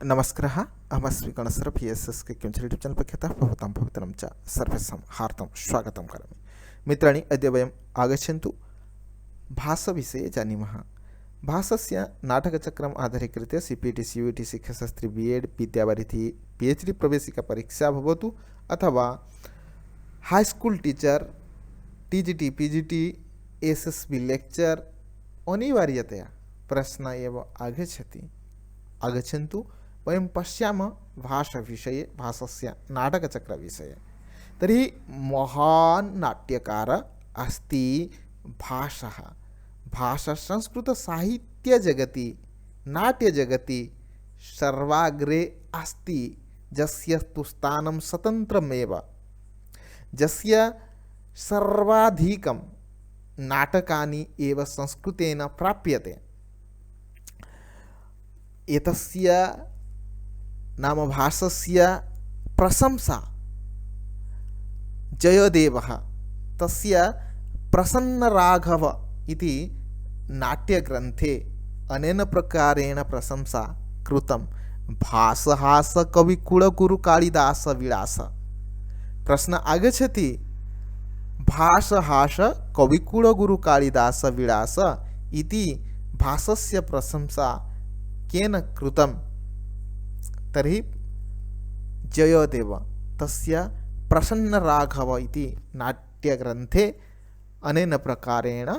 नमस्कारः। अहमस्मि गणसर VSS के यूट्यूब चैनल पक्षतः भवतां भवितरं च सर्वेषां हार्दं स्वागतं करोमि। मित्राणि, अद्य वयम् आगच्छन्तु भाषाविषये जानीमः। भाषस्य नाटकचक्रम् आधारीकृत्य CPT CUT शिक्षाशास्त्री BEd विद्यावारिधि PhD प्रवेशिका परीक्षा भवतु अथवा high school teacher TGT PGT SSB lecture अनिवार्यतया प्रश्न एव आगच्छन्तु। वयं पश्यामः भाषाविषये, भाषस्य नाटकचक्रविषये। तर्हि महान् नाट्यकार अस्ति भाषः। भाषा संस्कृतसाहित्यजगति, नाट्यजगति सर्वाग्रे अस्ति, जस्य तु स्थानं स्वतन्त्रमेव, जस्य सर्वाधिकं नाटकानि एव संस्कृतेन प्राप्यते। एतस्य नाम भाषस्य प्रशंसा जयदेवः तस्य प्रसन्नराघव इति नाट्यग्रन्थे अनेन प्रकारेण प्रशंसा कृतं। भासहास कविकुलगुरुकालिदास विलास। प्रश्न आगच्छति, भासहास कविकुलगुरुकालिदास विलास इति भाषस्य प्रशंसा केन कृतं? तर्हि जयदेव तस्य प्रसन्नराघव इति नाट्यग्रन्थे अनेन प्रकारेण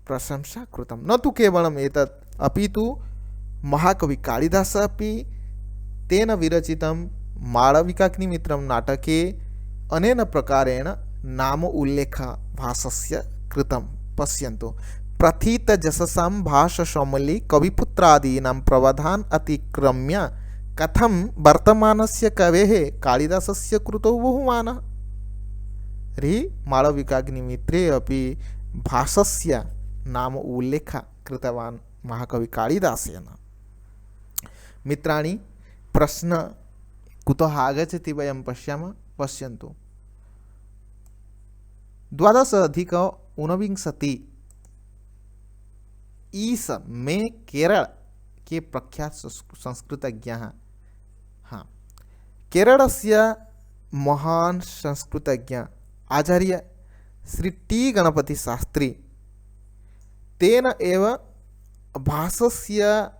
प्रशंसा कृतं। न तु केवलम् एतत्, अपि तु महाकविकालिदासः अपि तेन विरचितं मालविकाग्निमित्रं नाटके अनेन प्रकारेण नाम उल्लेखः भाषस्य कृतं। पश्यन्तु, प्रथितयशसां भाषसौमली कविपुत्रादीनां प्रवधान् अतिक्रम्य कथं वर्तमानस्य कवेः कालिदासस्य कृतौ बहुमानः। तर्हि मालविकाग्निमित्रे अपि भाषस्य नाम उल्लेखः कृतवान् महाकविकालिदासेन। मित्राणि, प्रश्न कुतः आगच्छति वयं पश्यामः। पश्यन्तु, 12 ईस में केरल के प्रख्यात संस्कृतज्ञ, हाँ, केरलस्य महान संस्कृतज्ञ आचार्य श्री टी गणपति शास्त्री तेन एव भाषस्य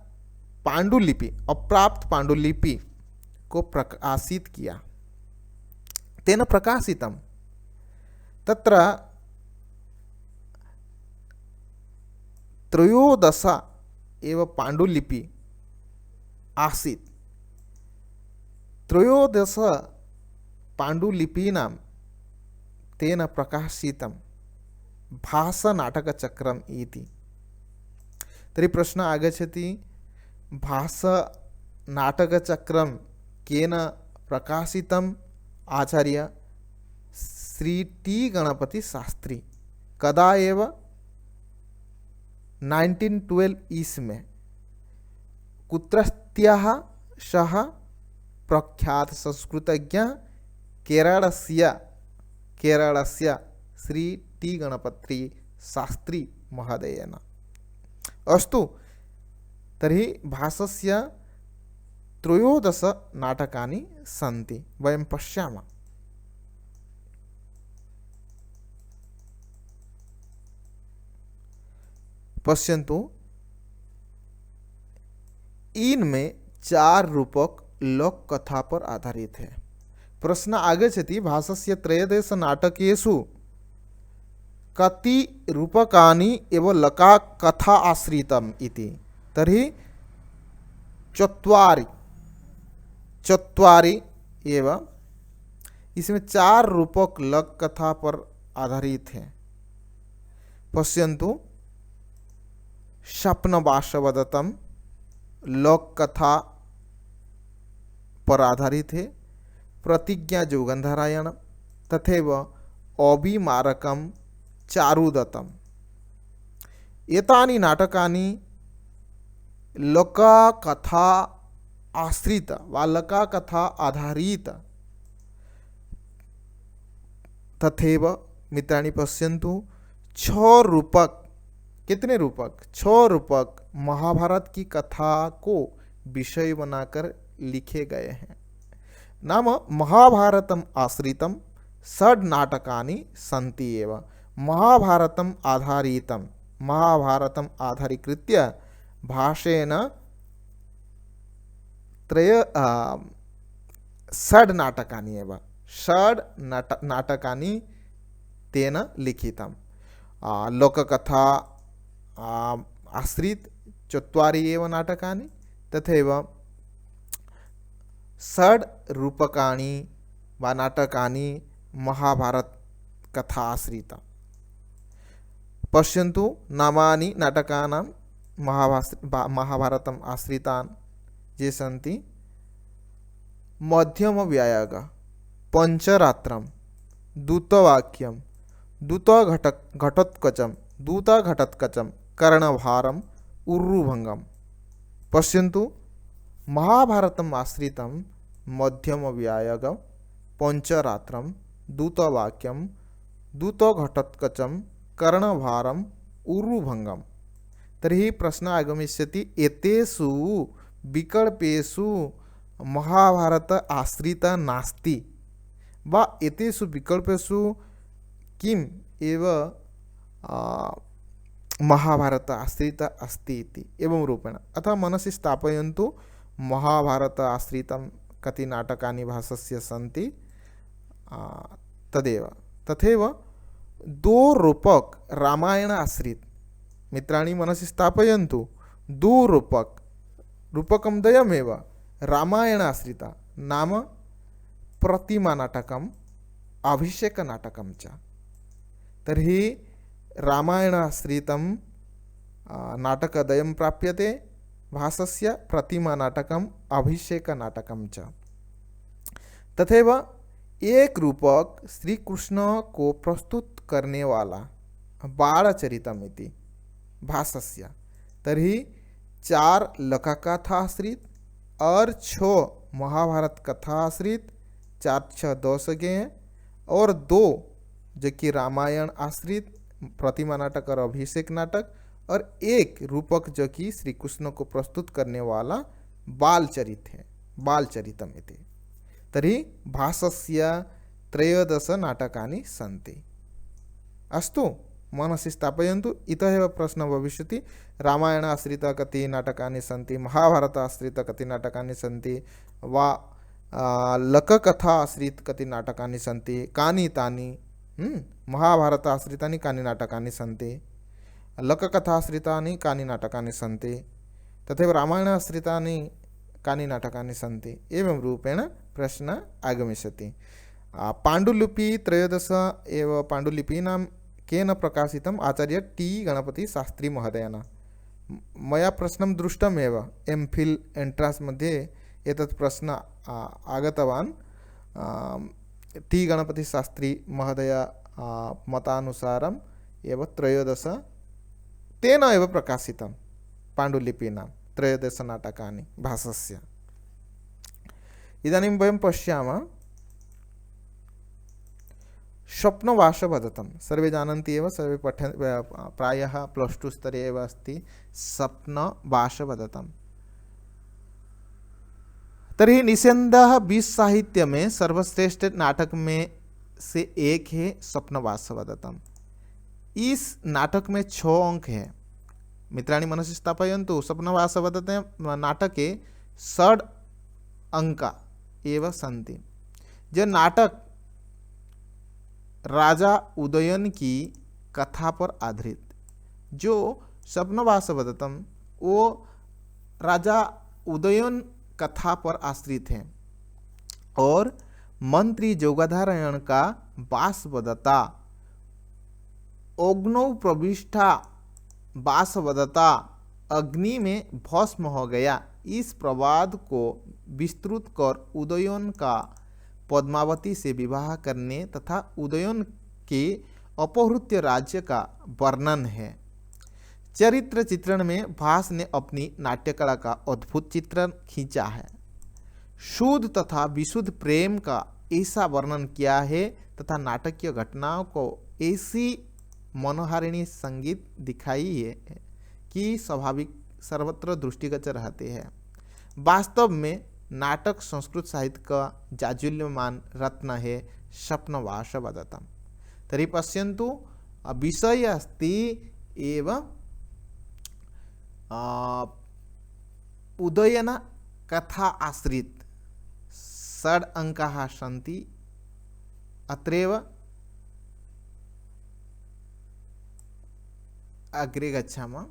पांडुलिपि, अप्राप्त पांडुलिपि को प्रकाशित किया। तेन प्रकाशितं तत्र 13 एव पाण्डुलिपि आसीत्। 13 पाण्डुलिपीनां तेन प्रकाशितं भाषानाटकचक्रम् इति। तर्हि प्रश्नः आगच्छति, भाषानाटकचक्रं केन प्रकाशितम्? आचार्य श्री टी गणपति शास्त्री। कदा एव? 1912 ईस्वी। कुत्रत्यः सः प्रख्यात संस्कृतज्ञ? केरलस्य श्री टी गणपति शास्त्री महोदयेन। अस्तु, तर्हि भाषस्य 13 नाटकानि सन्ति। वयं पश्यामः। पश्यन्तु, इनमें 4 रूपक लोक कथा पर आधारित है। प्रश्न आगच्छति, भाषस्य 13 नाटकेषु कति रूपकानि एव लका कथा आश्रितम् इति। तर्हि 4 एव, इसमें 4 रूपक लोक कथा पर आधारित है। पश्यन्तु, स्वप्नवासवदत्तं लोक कथा पर आधारित है। प्रतिज्ञा जोगन्धरायण तथैव अभिमारकं चारुदत्तम्। एतानि नाटकानि लोककथा आश्रित वा लोककथा आधारित। तथैव मित्राणि पश्यन्तु, 6 रूपक, कितने रूपक? 6 रूपक महाभारत की कथा को विषय बनाकर लिखे गए हैं। नाम महाभारतम आश्रितम षड् नाटकानि सन्ति एव। महाभारतम आधारीकृत्य भाषेण षड् नाटकानि एव, नाटकानि तेन लिखितं। लोककथा आश्रित 4 एव नाटकानि, तथैव षड् रूपकाणि वा नाटकानि महाभारत कथा आश्रिता। पश्यन्तु नामानि नाटकानां महाभारतम् आश्रितान् ये सन्ति। मध्यमव्यायग, पंचरात्रम, दूतवाक्यम, दूतघटोत्कचम, कर्णभारम, उर्रुभंगम। पश्यन्तु महाभारतम् आश्रितं मध्यमव्यायग, पंचरात्रम, दूतवाक्यम, दूतघटोत्कचम, कर्णभारम, उर्रुभंगम। तर्हि प्रश्न आगमिष्यति, एतेषु विकल्पेषु महाभारत आश्रित नास्ति वा एतेषु विकल्पेषु किम् एव महाभारत आश्रित अस्ति इति एवं रूपेण। अतः मनसि स्थापयन्तु, महाभारत आश्रितं कति नाटकानि भासस्य सन्ति तदेव। तथैव 2 रूपक रामायण आश्रित, मित्राणि मनसि स्थापयन्तु, 2 रूपकं द्वयमेव रामायण आश्रिता। नाम प्रतिमा नाटकम, अभिषेक नाटकम च। तर्हि रामायण आश्रितं नाटकद्वयं प्राप्यते भासस्य, प्रतिमा नाटकम, अभिषेक नाटकम च। तथैव एक रूपक श्री कृष्ण को प्रस्तुत करने वाला बालचरितम इति भासस्य। तर्हि 4 लका कथा आश्रित और 6 महाभारत कथा आश्रित, 4 6 10 गए, और 2 जो कि रामायण आश्रित प्रतिमा नाटक और अभिषेक नाटक, और 1 रूपक जो कि श्री कृष्ण को प्रस्तुत करने वाला बालचरित है, बालचरितम इति। तर्हि भासस्य 13 नाटकानि सन्ति। अस्तु, मनसि स्थापयन्तु। इतः एव प्रश्नः भविष्यति, रामायण आश्रित कति नाटकानि सन्ति, महाभारत आश्रित कति नाटकानि सन्ति, वा लककथा आश्रित कति नाटकानि सन्ति, कानि तानि। महाभारत आश्रितानि कानि नाटकानि सन्ति, लककथा आश्रितानि कानि नाटकानि सन्ति, तथैव रामायण आश्रितानि कानि नाटकानि सन्ति, एवं रूपेण प्रश्न आगमिष्यति। पाण्डुलिपि 13 एव पाण्डुलिपीनां केन प्रकाशितम्? आचार्य टी गणपति शास्त्री महोदयेन। मया प्रश्नं दृष्टमेव, एम्फिल् एन्ट्रान्स् मध्ये एतत् प्रश्न आगतवान्। टी गणपति शास्त्री महोदय मतानुसारम् एव 13 तेन एव प्रकाशितं पाण्डुलिपीनां 13 नाटकानि भासस्य। इदानीं वयं पश्यामः स्वप्नवासवदत्तं। सर्वे जानन्ति एव, सर्वे प्रायः +2 स्तरे एव अस्ति स्वप्नवासवदत्तं। तर्हि निस्संदेह विश्व साहित्य में सर्वश्रेष्ठ नाटक में से एक है स्वप्नवासवदत्तं। इस नाटक में 6 अंक है। मित्राणि मनसि स्थापयन्तु, स्वप्नवासवदत्तं नाटके 6 अंका एव सन्ति। जो नाटक राजा उदयन की कथा पर आधारित, जो स्वप्नवासवदत्तं वो राजा उदयन कथा पर आश्रित है, और मंत्री जोगाधारयण का वासवदत्ता अग्नौ प्रविष्टा वासवदत्ता अग्नि में भस्म हो गया, इस प्रवाद को विस्तृत कर उदयन का पद्मावती से विवाह करने तथा उदयन के अपहृत्य राज्य का वर्णन है। चरित्र चित्रण में भास ने अपनी नाट्यकला का अद्भुत चित्रण खींचा है। शुद्ध तथा विशुद्ध प्रेम का ऐसा वर्णन किया है तथा नाटकीय घटनाओं को ऐसी मनोहारिणी संगीत दिखाई है कि स्वाभाविक सर्वत्र दृष्टिगोचर रहते हैं। वास्तव में नाटक संस्कृत साहित्य का जाज्वल्यमान रत्न है स्वप्नवास वदतम्। तर्हि पश्यन्तु विषय अस्ति एव उदयन कथा आश्रित षड् अंकाः सन्ति। अत्रैव अग्रे गच्छामः,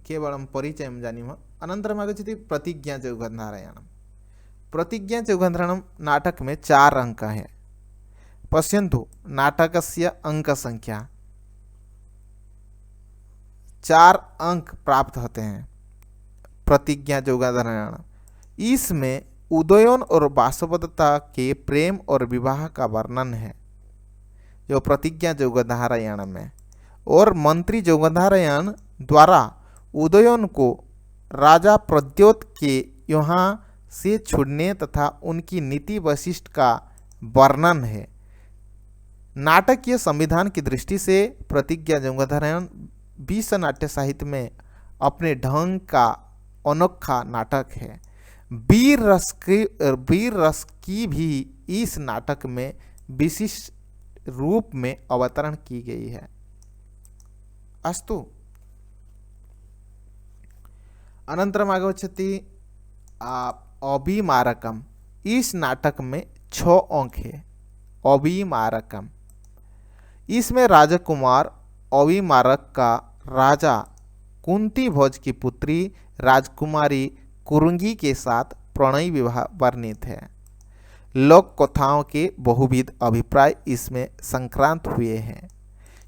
केवलं परिचयं जानीमः। अनन्तरम् आगच्छति प्रतिज्ञा चौगन्धारयाणम्। प्रतिज्ञा चौगन्धारयाणं नाटक में 4 अंक है। पश्यन्तु नाटकस्य अंक संख्या 4 अंक प्राप्त होते हैं प्रतिज्ञा चौगन्धारयाणम्। इसमें उदयन और वासवदत्ता के प्रेम और विवाह का वर्णन है जो प्रतिज्ञा चौगन्धारयाणम् में, और मंत्री चौगन्धारयाण द्वारा उदयन को राजा प्रद्योत के यहाँ से छुड़ने तथा उनकी नीति वशिष्ठ का वर्णन है। नाटकीय संविधान की दृष्टि से प्रतिज्ञा चौगन्धारयाण विश्व नाट्य साहित्य में अपने ढंग का अनोखा नाटक है। वीर रस की भी इस नाटक में विशिष्ट रूप में अवतरण की गई है। अस्तु, अनंतरम आगच्छति अभिमारकम। इस नाटक में 6 अंक है। अभिमारकम, इसमें राजकुमार अभिमारक का राजा कुंती भोज की पुत्री राजकुमारी कुरुंगी के साथ प्रणय विवाह वर्णित है। लोक कथाओं के बहुविध अभिप्राय इसमें संक्रांत हुए हैं।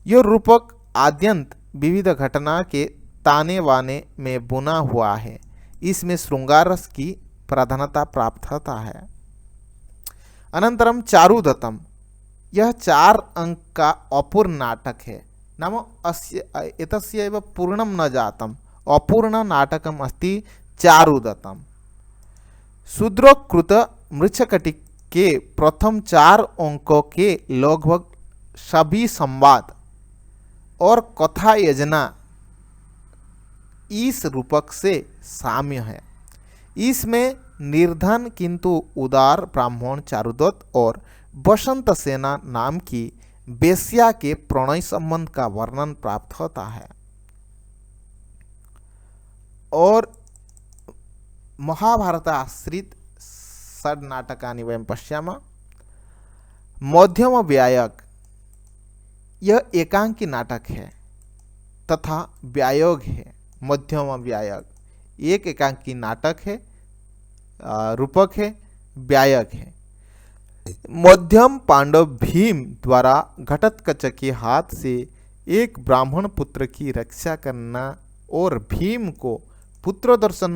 यह रूपक आद्यंत विविध घटना के ताने बाने में बुना हुआ है। इसमें श्रृंगार रस की प्राधान्यता प्राप्त होता है। अनंतरम चारुदत्तम, यह 4 अंक का अपूर्ण नाटक है। नाम एतस्य एव पूर्णं न जातम्, अपूर्ण नाटकम् अस्ति चारुदत्तम। शूद्रोकृत मृच्छकटिक के प्रथम 4 अंकों के लगभग सभी संवाद और कथा योजना इस रूपक से साम्य है। इसमें निर्धन किंतु उदार ब्राह्मण चारुदत्त और बसंत सेना नाम की बेश्या के प्रणय संबंध का वर्णन प्राप्त होता है। और महाभारत आश्रित षड् नाटकानि वयं पश्यामः। मध्यम व्यायोग, यह एकांकी नाटक है तथा व्यायोग है। मध्यम व्यायोग एक एकांकी नाटक है, रूपक है, व्यायोग है। मध्यम पांडव भीम द्वारा घटोत्कच के हाथ से एक ब्राह्मण पुत्र की रक्षा करना और भीम को पुत्र दर्शन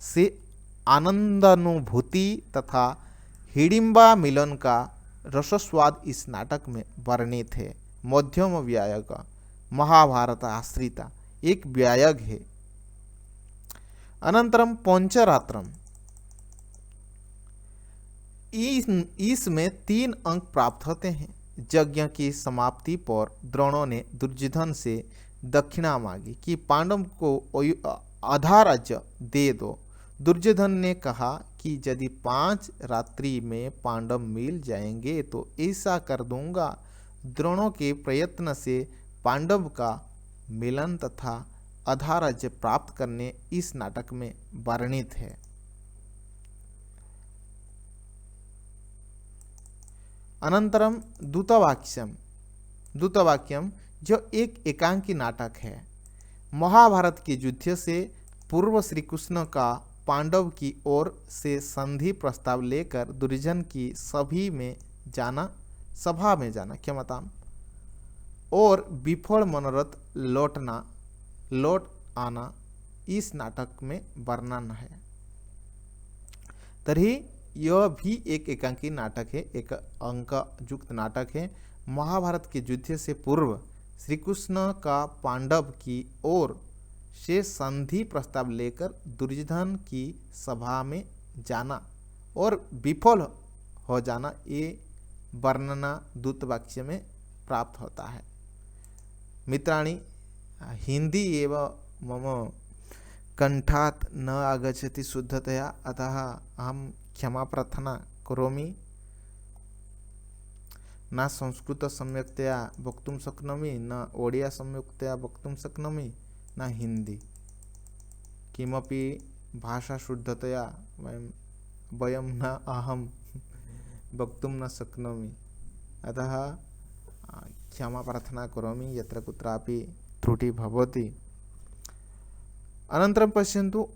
से आनंदानुभूति तथा हिडिंबा मिलन का रसस्वाद इस नाटक में वर्णित है। मध्यम व्यायोग महाभारत आश्रिता एक व्यायोग है। अनंतरम पंचरात्रम, इसमें 3 अंक प्राप्त होते हैं। यज्ञ की समाप्ति पर द्रोणों ने दुर्योधन से दक्षिणा मांगी कि पांडव को आधा राज्य दे दो। दुर्योधन ने कहा कि यदि 5 रात्रि में पांडव मिल जाएंगे तो ऐसा कर दूंगा। द्रोणों के प्रयत्न से पांडव का मिलन तथा आधा राज्य प्राप्त करने इस नाटक में वर्णित है। अनंतरम दूतवाक्यम जो एक एकांकी नाटक है। महाभारत के युद्ध से पूर्व श्री कृष्ण का पांडव की ओर से संधि प्रस्ताव लेकर दुर्योधन की सभा में जाना क्षमताम और विफल मनोरथ लौट आना इस नाटक में वर्णन है। तरी यह भी एक एकांकी नाटक है, एक अंक युक्त नाटक है। महाभारत के युद्ध से पूर्व श्री कृष्ण का पांडव की ओर से संधि प्रस्ताव लेकर दुर्योधन की सभा में जाना और विफल हो जाना, ये वर्णना दूतवाक्य में प्राप्त होता है। मित्राणि, हिंदी एवं मम कंठात् न आगच्छति शुद्धतया, अतः अहं क्षमा प्रार्थना करोमि। न संस्कृत सम्यक्तया वक्तुं शक्नोमि, न ओडिया सम्यक्तया वक्तुं शक्नोमि, न हिंदी। किमपि भाषा शुद्धतया वयं न अहं वक्तुं न शक्नोमि, अतः क्षमा प्रार्थना करोमि यत्र कुत्रापि त्रुटि भवति। अनन्तरं पश्यन्तु,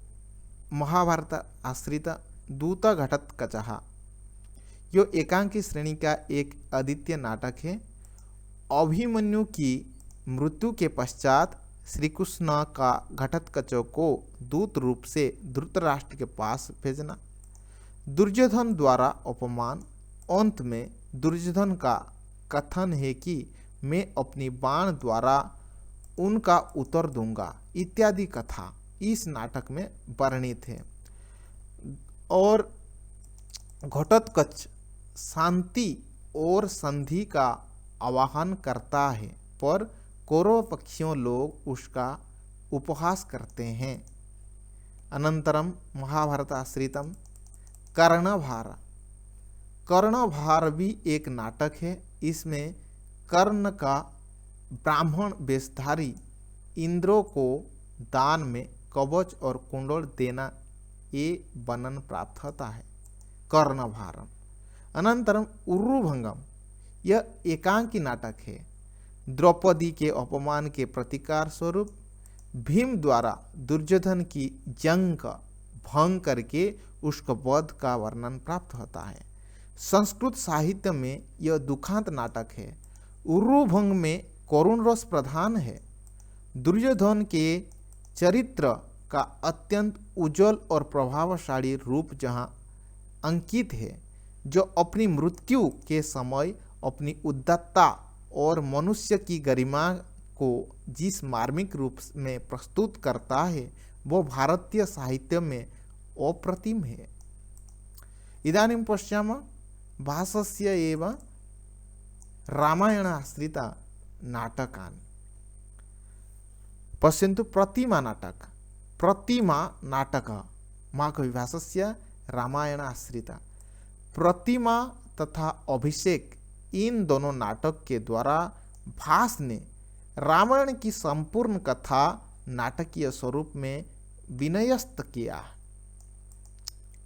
महाभारत आश्रित दूतघटोत्कचः, यो एकांकी श्रेणी का एक अद्वितीय नाटक है। अभिमन्यु की मृत्यु के पश्चात श्री कृष्ण का घटोत्कचों को दूत रूप से धृतराष्ट्र के पास भेजना, दुर्योधन द्वारा अपमान, अंत में दुर्योधन का कथन है कि मैं अपनी बाण द्वारा उनका उत्तर दूंगा, इत्यादि कथा इस नाटक में वर्णित है। और घटोत्कच शांति और संधि का आह्वान करता है, पर कौरव पक्षियों लोग उसका उपहास करते हैं। अनंतरम महाभारत आश्रितम कर्णभार। कर्णभार भी एक नाटक है। इसमें कर्ण का ब्राह्मण वेशधारी इंद्रों को दान में कवच और कुंडल देना, ये वर्णन प्राप्त होता है कर्णभारम। अनंतरम उर्रुभंगम, यह एकांकी नाटक है। द्रौपदी के अपमान के प्रतिकार स्वरूप भीम द्वारा दुर्योधन की जंग का भंग करके उसका वध का वर्णन प्राप्त होता है। संस्कृत साहित्य में यह दुखांत नाटक है। उर्रुभंग में करुण रस प्रधान है। दुर्योधन के चरित्र का अत्यंत उज्जवल और प्रभावशाली रूप जहाँ अंकित है, जो अपनी मृत्यु के समय अपनी उदात्तता और मनुष्य की गरिमा को जिस मार्मिक रूप में प्रस्तुत करता है, वो भारतीय साहित्य में अप्रतिम है। इदानीं पश्यामः भासस्य एव रामायण आश्रिता नाटकानि। पश्यन्तु, प्रतिमा नाटक। प्रतिमा नाटक महाकविभासस्य रामायण आश्रिता। प्रतिमा तथा अभिषेक, इन दोनों नाटक के द्वारा भास ने रामायण की संपूर्ण कथा नाटकीय स्वरूप में विन्यस्त किया।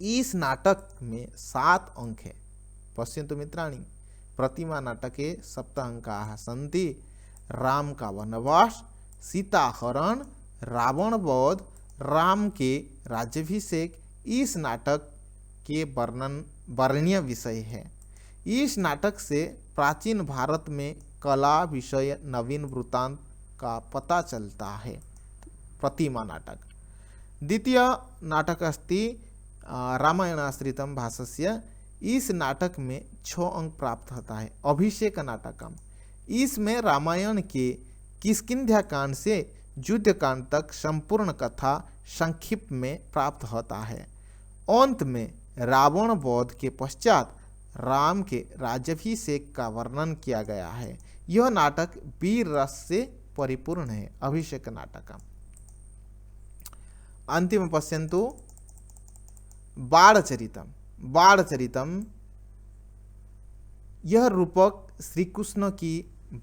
इस नाटक में 7 अंक है। पश्यन्तु मित्राणि, प्रतिमा नाटके 7 अंकाः सन्ति। राम का वनवास, सीता हरण, रावण वध, राम के राज्याभिषेक इस नाटक के वर्णनीय विषय है। इस नाटक से प्राचीन भारत में कला विषय नवीन वृत्तांत का पता चलता है। प्रतिमा नाटक। द्वितीय नाटक अस्ति रामायणाश्रितम भासस्य। इस नाटक में 6 अंक प्राप्त होता है। अभिषेक नाटकम, इसमें रामायण के किष्किंध्या कांड से युद्ध कांड तक संपूर्ण कथा संक्षिप्त में प्राप्त होता है। अंत में रावण वध के पश्चात राम के राज्याभिषेक का वर्णन किया गया है। यह नाटक वीर रस से परिपूर्ण है। अभिषेक नाटकम। अंतिम पश्यन्तु बाणचरितम। बाणचरितम, यह रूपक श्री कृष्ण की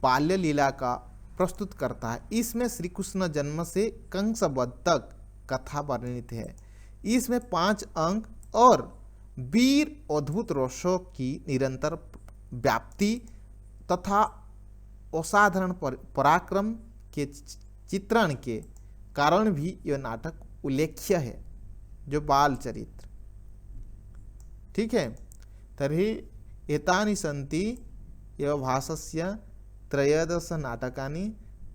बाल्य लीला का प्रस्तुत करता है। इसमें श्री कृष्ण जन्म से कंस वध तक कथा वर्णित है। इसमें 5 अंक और वीर अद्भुत रसों की निरंतर व्याप्ति तथा असाधारण पराक्रम के चित्रण के कारण भी यह नाटक उल्लेख्य है, जो बाल चरित्र। ठीक है, तर्हि एतानि सन्ति एव भासस्य 13 नाटकानि।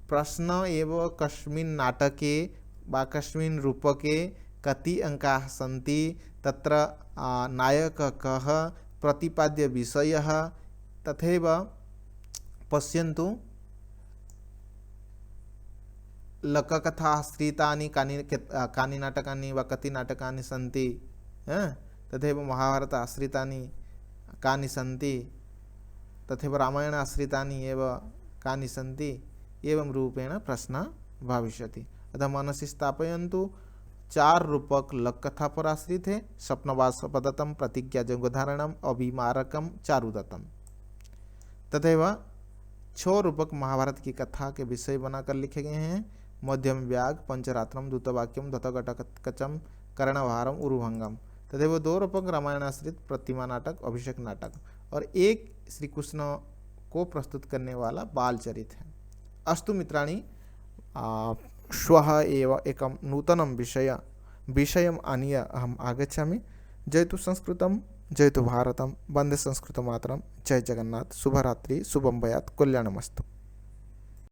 प्रश्न एव कस्मिन् नाटके वा कस्मिन् रूपके कति अंकाः सन्ति, तत्र नायकः कः, प्रतिपाद्य विषयः, तथैव पश्यन्तु लककथाश्रितानि कानि नाटकानि वा कति नाटकानि सन्ति, तथैव महाभारत आश्रितानि कानि सन्ति, तथैव रामायण आश्रितानि एव कानि सन्ति। एवं रूपेण प्रश्नः भविष्यति। अतः मनसि स्थापयन्तु, 4 रूपक लककथा पर आश्रित है। स्वप्नवास पदतम प्रतिज्ञा जंगोधारणम अभिमारकम चारुदत्तम। तथैव 6 रूपक महाभारत की कथा के विषय बनाकर लिखे गए हैं। मध्यम व्याग पंचरात्रम दूतवाक्यम दत्तकटकचम कर्णभारम उरुभंगम। तथैव 2 रूपक रामायणाश्रित प्रतिमा नाटक अभिषेक नाटक और एक श्री कृष्ण को प्रस्तुत करने वाला बाल चरित है। अस्तु मित्राणि, श्वः एव एकं नूतनं विषयम् आनीय अहम् आगच्छामि। जयतु संस्कृतं, जयतु भारतं, वन्दे संस्कृतमातरं, जय जगन्नाथ, शुभरात्रि, शुभं भयात्, कल्याणमस्तु।